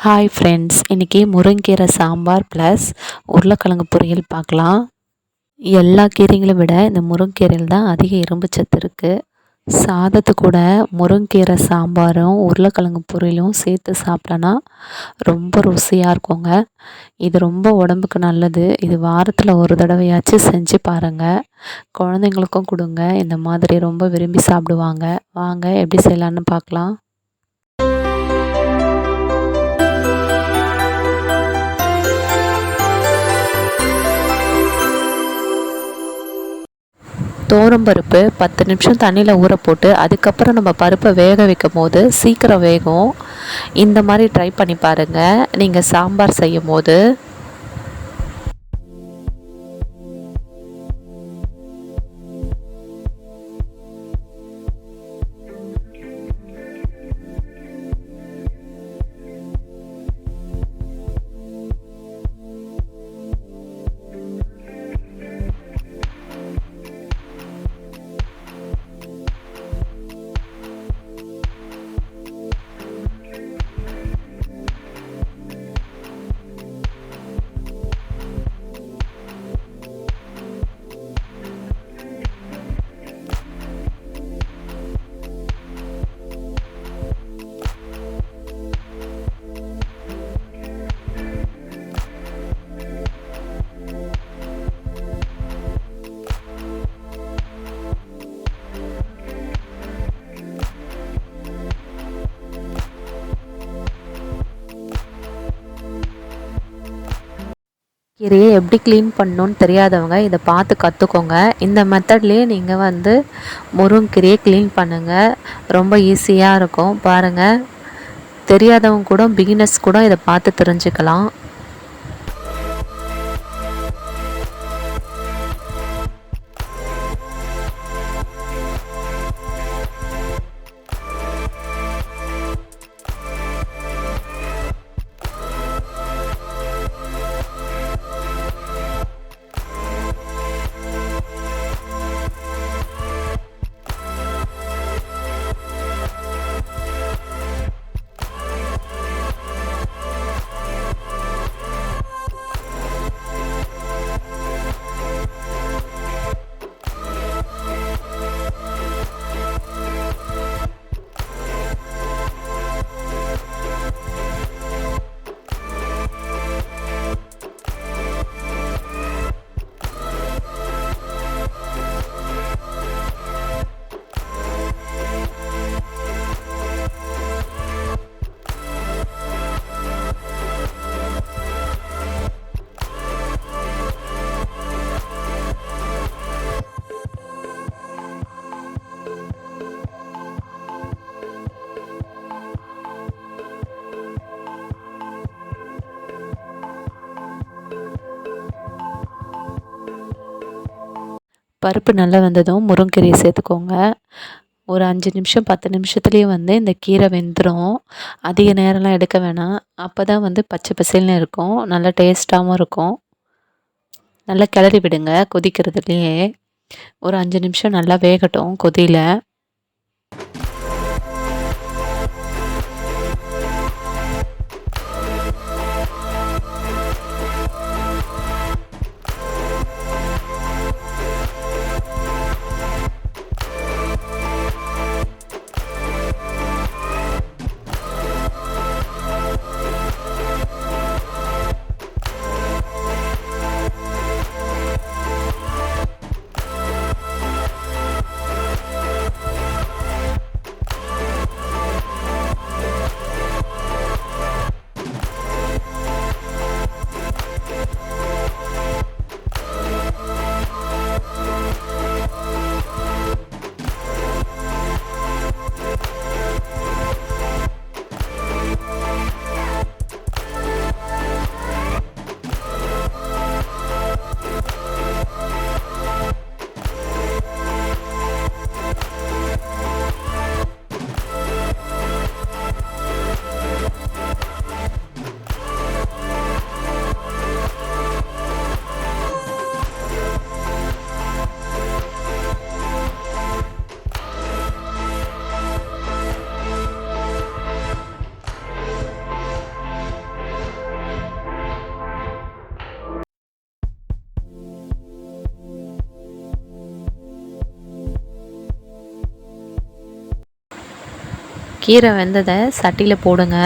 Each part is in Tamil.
ஹாய் ஃப்ரெண்ட்ஸ், இன்றைக்கி முருங்கீரை சாம்பார் ப்ளஸ் உருளைக்கிழங்கு பொரியல் பார்க்கலாம். எல்லா கீரைகளை விட இந்த முருங்கீரையில் தான் அதிக இரும்பு சத்து இருக்குது. சாதத்து கூட முருங்கீரை சாம்பாரும் உருளைக்கிழங்கு பொரியலும் சேர்த்து சாப்பிட்டோன்னா ரொம்ப ருசியாக இருக்குங்க. இது ரொம்ப உடம்புக்கு நல்லது. இது வாரத்தில் ஒரு தடவையாச்சும் செஞ்சு பாருங்கள். குழந்தைங்களுக்கும் கொடுங்க, இந்த மாதிரி ரொம்ப விரும்பி சாப்பிடுவாங்க. வாங்க எப்படி செய்யலான்னு பார்க்கலாம். பருப்பு 10 நிமிஷம் தண்ணியில் ஊற போட்டு அதுக்கப்புறம் நம்ம பருப்பை வேக வைக்கும் போது சீக்கிரம் வேகும். இந்த மாதிரி ட்ரை பண்ணி பாருங்கள் நீங்கள் சாம்பார் செய்யும் போது. கீரையை எப்படி க்ளீன் பண்ணணுன்னு தெரியாதவங்க இதை பார்த்து கற்றுக்கோங்க. இந்த மெத்தட்லேயே நீங்கள் முருங்கீரையை க்ளீன் பண்ணுங்கள். ரொம்ப ஈஸியாக இருக்கும். பாருங்கள், தெரியாதவங்க கூட, பிகினர்ஸ் கூட இதை பார்த்து தெரிஞ்சுக்கலாம். பருப்பு நல்லா வெந்ததும் முருங்கீரையை சேர்த்துக்கோங்க. ஒரு 5 நிமிஷம் 10 நிமிஷத்துலேயே இந்த கீரை வெந்துடும். அதிக நேரம்லாம் எடுக்க வேணாம். அப்போ தான் பச்சை பசேல்னு இருக்கும், நல்லா டேஸ்ட்டாகவும் இருக்கும். நல்லா கிளறி விடுங்க கொதிக்கிறதுலையே. ஒரு 5 நிமிஷம் நல்லா வேகட்டும் கொதியில். கீரை வெந்ததை சட்டியில் போடுங்க.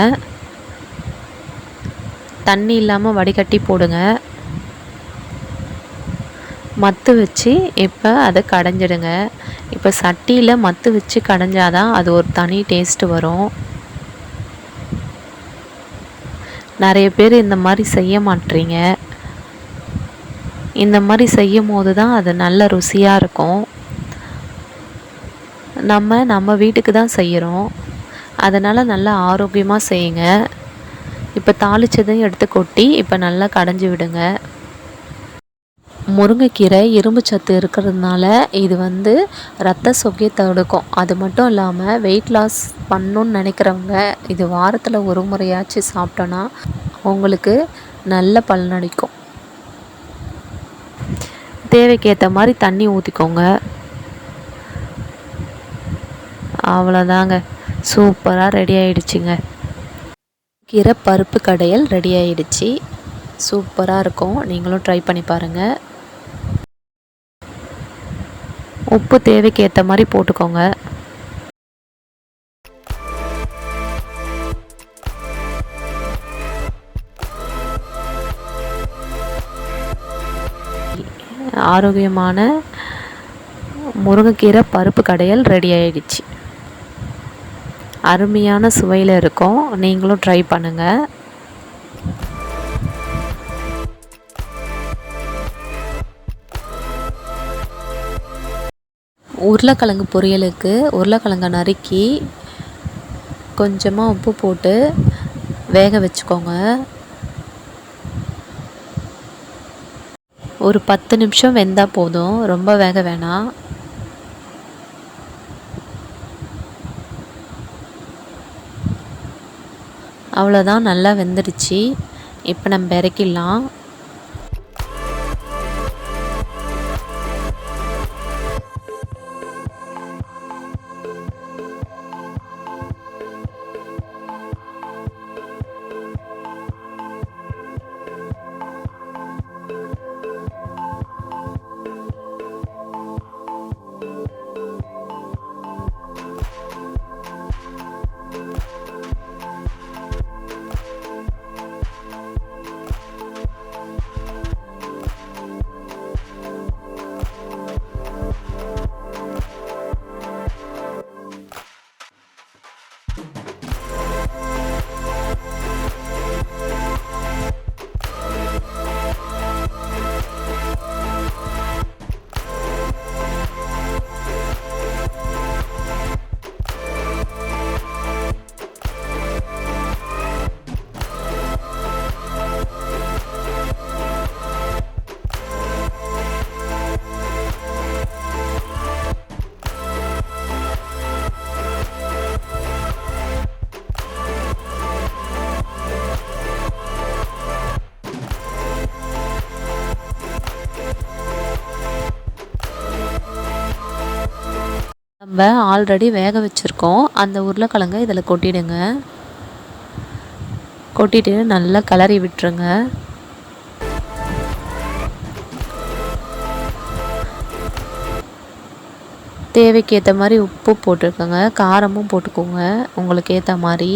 தண்ணி இல்லாமல் வடிகட்டி போடுங்க. மத்து வச்சு இப்போ அதை கடைஞ்சிடுங்க. இப்போ சட்டியில் மத்து வச்சு கடைஞ்சாதான் அது ஒரு தனி டேஸ்ட்டு வரும். நிறைய பேர் இந்த மாதிரி செய்ய மாட்டீங்க. இந்த மாதிரி செய்யும் போது தான் அது நல்ல ருசியாக இருக்கும். நம்ம வீட்டுக்கு தான் செய்கிறோம், அதனால் நல்லா ஆரோக்கியமாக செய்யுங்க. இப்போ தாளிச்சதையும் எடுத்து கொட்டி இப்போ நல்லா கடைஞ்சி விடுங்க. முருங்கைக்கீரை இரும்பு சத்து இருக்கிறதுனால இது ரத்த சோகையை தடுக்கும். அது மட்டும் இல்லாமல் வெயிட் லாஸ் பண்ணணுன்னு நினைக்கிறவங்க இது வாரத்தில் ஒரு முறையாச்சும் சாப்பிட்டோன்னா அவங்களுக்கு நல்ல பலனளிக்கும். தேவைக்கு ஏற்ற மாதிரி தண்ணி ஊற்றிக்கோங்க. அவ்வளோதாங்க, சூப்பராக ரெடி ஆகிடுச்சிங்க. கீரை பருப்பு கடையல் ரெடி ஆகிடுச்சு. சூப்பராக இருக்கும், நீங்களும் ட்ரை பண்ணி பாருங்கள். உப்பு தேவைக்கு ஏற்ற மாதிரி போட்டுக்கோங்க. ஆரோக்கியமான முருங்கைக்கீரை பருப்பு கடையல் ரெடி ஆகிடுச்சு. அருமையான சுவையில் இருக்கும், நீங்களும் ட்ரை பண்ணுங்கள். உருளைக்கிழங்கு பொரியலுக்கு உருளைக்கிழங்கை நறுக்கி கொஞ்சமாக உப்பு போட்டு வேக வச்சுக்கோங்க. ஒரு 10 நிமிஷம் வெந்தால் போதும், ரொம்ப வேக வேணாம். அவ்வளோதான், நல்லா வெந்துடுச்சு. இப்போ நம்ம இறக்கிடலாம். நம்ம ஆல்ரெடி வேக வச்சுருக்கோம் அந்த உருளைக்கிழங்கை இதில் கொட்டிடுங்க. கொட்டிட்டு நல்லா கிளறி விட்டுருங்க. தேவைக்கு ஏற்ற மாதிரி உப்பு போட்டுக்கோங்க, காரமும் போட்டுக்கோங்க உங்களுக்கு ஏற்ற மாதிரி.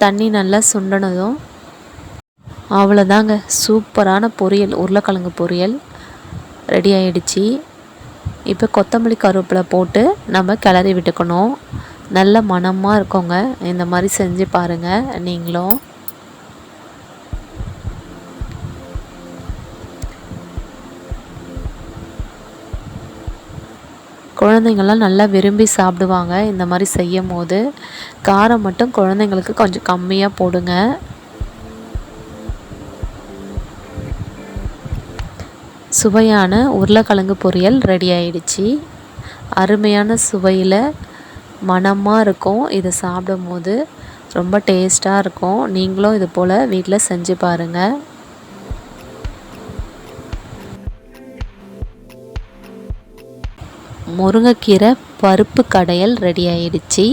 தண்ணி நல்லா சுண்டனதும் அவ்வளோதாங்க, சூப்பரான பொரியல், உருளைக்கிழங்கு பொரியல் ரெடி ஆகிடுச்சு. இப்போ கொத்தமல்லி கருவேப்பிலை போட்டு நம்ம கிளறி விட்டுக்கணும். நல்ல மணமாக இருக்குங்க. இந்த மாதிரி செஞ்சு பாருங்கள் நீங்களும். குழந்தைங்கள்லாம் நல்லா விரும்பி சாப்பிடுவாங்க இந்த மாதிரி செய்யும் போது. காரம் மட்டும் குழந்தைங்களுக்கு கொஞ்சம் கம்மியாக போடுங்க. சுவையான உருளைக்கிழங்கு பொரியல் ரெடி ஆகிடுச்சு. அருமையான சுவையில் மணமாக இருக்கும். இதை சாப்பிடும்போது ரொம்ப டேஸ்ட்டாக இருக்கும். நீங்களும் இது போல் வீட்டில் செஞ்சு பாருங்கள். முருங்கைக்கீரை பருப்பு கடையல் ரெடி ஆயிடுச்சு.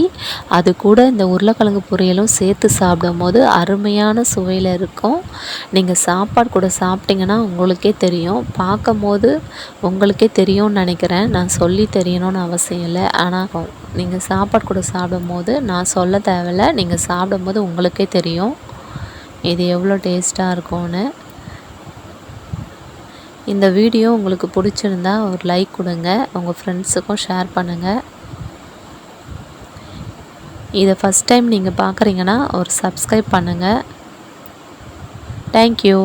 அது கூட இந்த உருளைக்கிழங்கு பொரியலும் சேர்த்து சாப்பிடும்போது அருமையான சுவையில் இருக்கும். நீங்கள் சாப்பாடு கூட சாப்பிட்டிங்கன்னா உங்களுக்கே தெரியும். பார்க்கும்போது உங்களுக்கே தெரியும்னு நினைக்கிறேன். நான் சொல்லி தெரியணும்னு அவசியம் இல்லை. ஆனால் நீங்கள் சாப்பாடு கூட சாப்பிடும்போது நான் சொல்ல தேவையில்ல. நீங்கள் சாப்பிடும்போது உங்களுக்கே தெரியும் இது எவ்வளோ டேஸ்ட்டாக இருக்கும்னு. இந்த வீடியோ உங்களுக்கு பிடிச்சிருந்தா ஒரு லைக் கொடுங்க. உங்கள் ஃப்ரெண்ட்ஸுக்கும் ஷேர் பண்ணுங்கள். இதை ஃபஸ்ட் டைம் நீங்கள் பார்க்குறீங்கன்னா ஒரு சப்ஸ்கிரைப் பண்ணுங்கள். தேங்க்யூ.